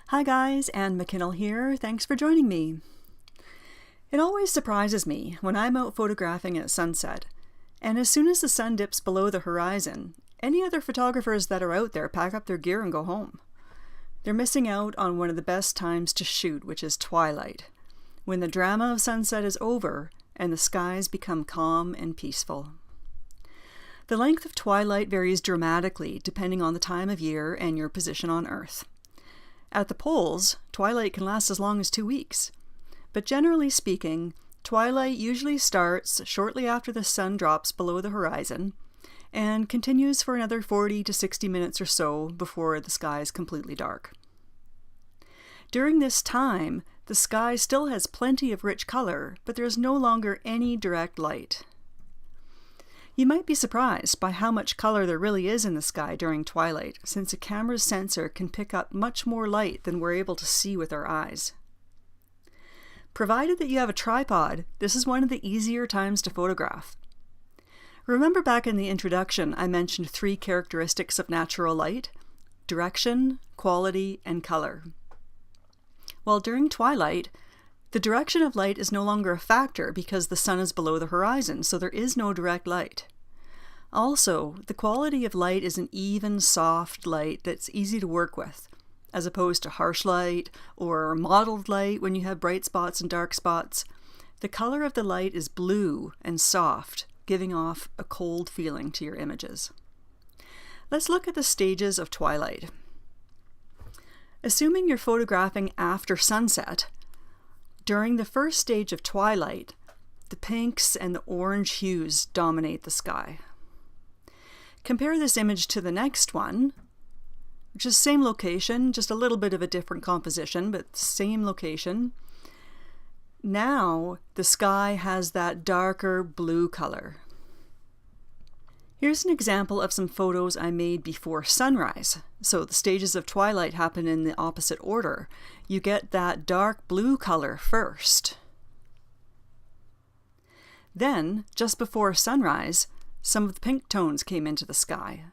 Hi guys, Anne McKinnell here. Thanks for joining me. It always surprises me when I'm out photographing at sunset, and as soon as the sun dips below the horizon, any other photographers that are out there pack up their gear and go home. They're missing out on one of the best times to shoot, which is twilight, when the drama of sunset is over and the skies become calm and peaceful. The length of twilight varies dramatically depending on the time of year and your position on Earth. At the poles, twilight can last as long as 2 weeks. But generally speaking, twilight usually starts shortly after the sun drops below the horizon and continues for another 40 to 60 minutes or so before the sky is completely dark. During this time, the sky still has plenty of rich color, but there is no longer any direct light. You might be surprised by how much color there really is in the sky during twilight, since a camera's sensor can pick up much more light than we're able to see with our eyes. Provided that you have a tripod, this is one of the easier times to photograph. Remember back in the introduction I mentioned 3 characteristics of natural light: direction, quality, and color. Well, during twilight, the direction of light is no longer a factor because the sun is below the horizon, so there is no direct light. Also, the quality of light is an even, soft light that's easy to work with, as opposed to harsh light or mottled light when you have bright spots and dark spots. The color of the light is blue and soft, giving off a cold feeling to your images. Let's look at the stages of twilight. Assuming you're photographing after sunset, during the first stage of twilight, the pinks and the orange hues dominate the sky. Compare this image to the next one, which is same location, just a little bit of a different composition, but same location. Now the sky has that darker blue color. Here's an example of some photos I made before sunrise. So the stages of twilight happen in the opposite order. You get that dark blue color first. Then, just before sunrise, some of the pink tones came into the sky.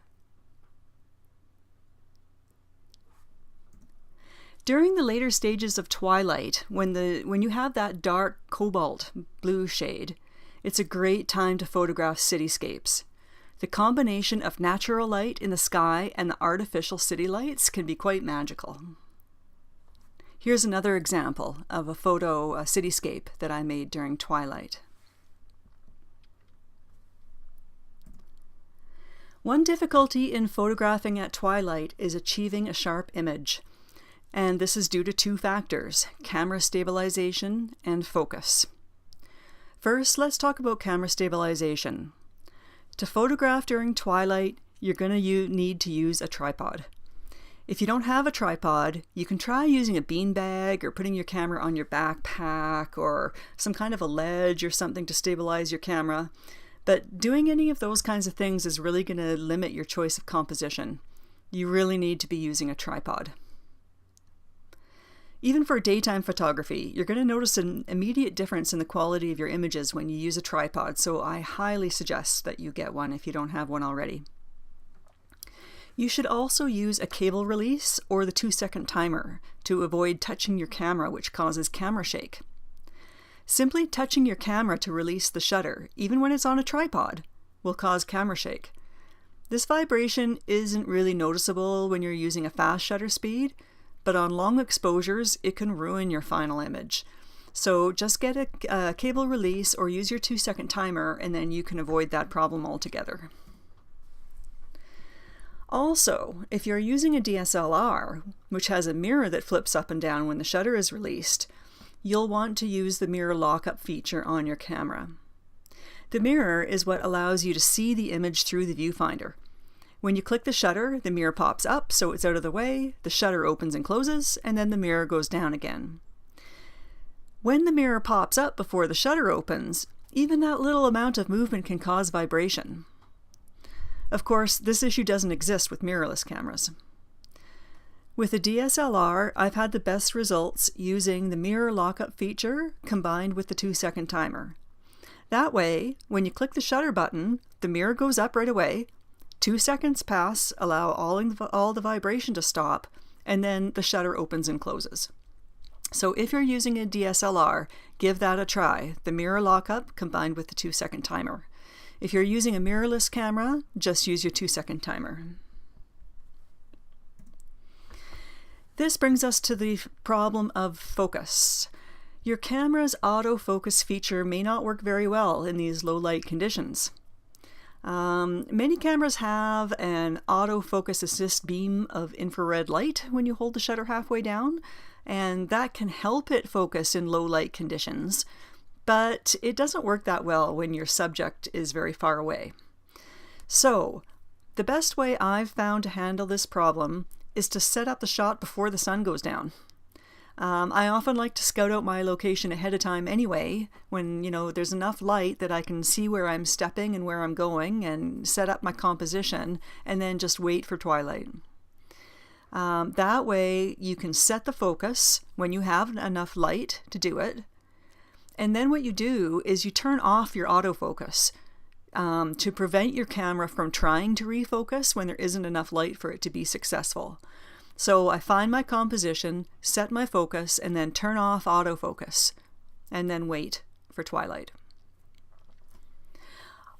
During the later stages of twilight, when you have that dark cobalt blue shade, it's a great time to photograph cityscapes. The combination of natural light in the sky and the artificial city lights can be quite magical. Here's another example of a cityscape that I made during twilight. One difficulty in photographing at twilight is achieving a sharp image, and this is due to 2 factors: camera stabilization and focus. First, let's talk about camera stabilization. To photograph during twilight, you're going to need to use a tripod. If you don't have a tripod, you can try using a beanbag or putting your camera on your backpack or some kind of a ledge or something to stabilize your camera. But doing any of those kinds of things is really going to limit your choice of composition. You really need to be using a tripod. Even for daytime photography, you're going to notice an immediate difference in the quality of your images when you use a tripod, so I highly suggest that you get one if you don't have one already. You should also use a cable release or the 2-second timer to avoid touching your camera, which causes camera shake. Simply touching your camera to release the shutter, even when it's on a tripod, will cause camera shake. This vibration isn't really noticeable when you're using a fast shutter speed, but on long exposures, it can ruin your final image. So just get a cable release or use your 2-second timer, and then you can avoid that problem altogether. Also, if you're using a DSLR, which has a mirror that flips up and down when the shutter is released, you'll want to use the mirror lockup feature on your camera. The mirror is what allows you to see the image through the viewfinder. When you click the shutter, the mirror pops up so it's out of the way, the shutter opens and closes, and then the mirror goes down again. When the mirror pops up before the shutter opens, even that little amount of movement can cause vibration. Of course, this issue doesn't exist with mirrorless cameras. With a DSLR, I've had the best results using the mirror lockup feature combined with the 2-second timer. That way, when you click the shutter button, the mirror goes up right away, 2 seconds pass, allow all the vibration to stop, and then the shutter opens and closes. So if you're using a DSLR, give that a try, the mirror lockup combined with the 2-second timer. If you're using a mirrorless camera, just use your 2-second timer. This brings us to the problem of focus. Your camera's autofocus feature may not work very well in these low light conditions. Many cameras have an autofocus assist beam of infrared light when you hold the shutter halfway down, and that can help it focus in low light conditions, but it doesn't work that well when your subject is very far away. So, the best way I've found to handle this problem is to set up the shot before the sun goes down. I often like to scout out my location ahead of time anyway, when there's enough light that I can see where I'm stepping and where I'm going and set up my composition and then just wait for twilight. That way you can set the focus when you have enough light to do it. And then what you do is you turn off your autofocus to prevent your camera from trying to refocus when there isn't enough light for it to be successful. So I find my composition, set my focus, and then turn off autofocus, and then wait for twilight.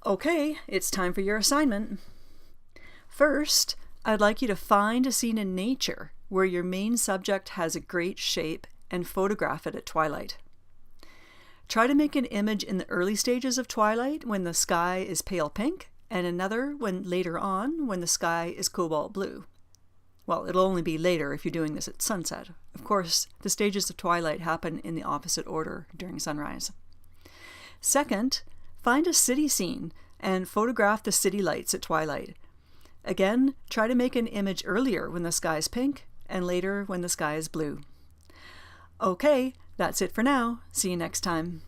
Okay, it's time for your assignment. First, I'd like you to find a scene in nature where your main subject has a great shape and photograph it at twilight. Try to make an image in the early stages of twilight when the sky is pale pink, and another later on when the sky is cobalt blue. Well, it'll only be later if you're doing this at sunset. Of course, the stages of twilight happen in the opposite order during sunrise. Second, find a city scene and photograph the city lights at twilight. Again, try to make an image earlier when the sky is pink and later when the sky is blue. Okay, that's it for now. See you next time.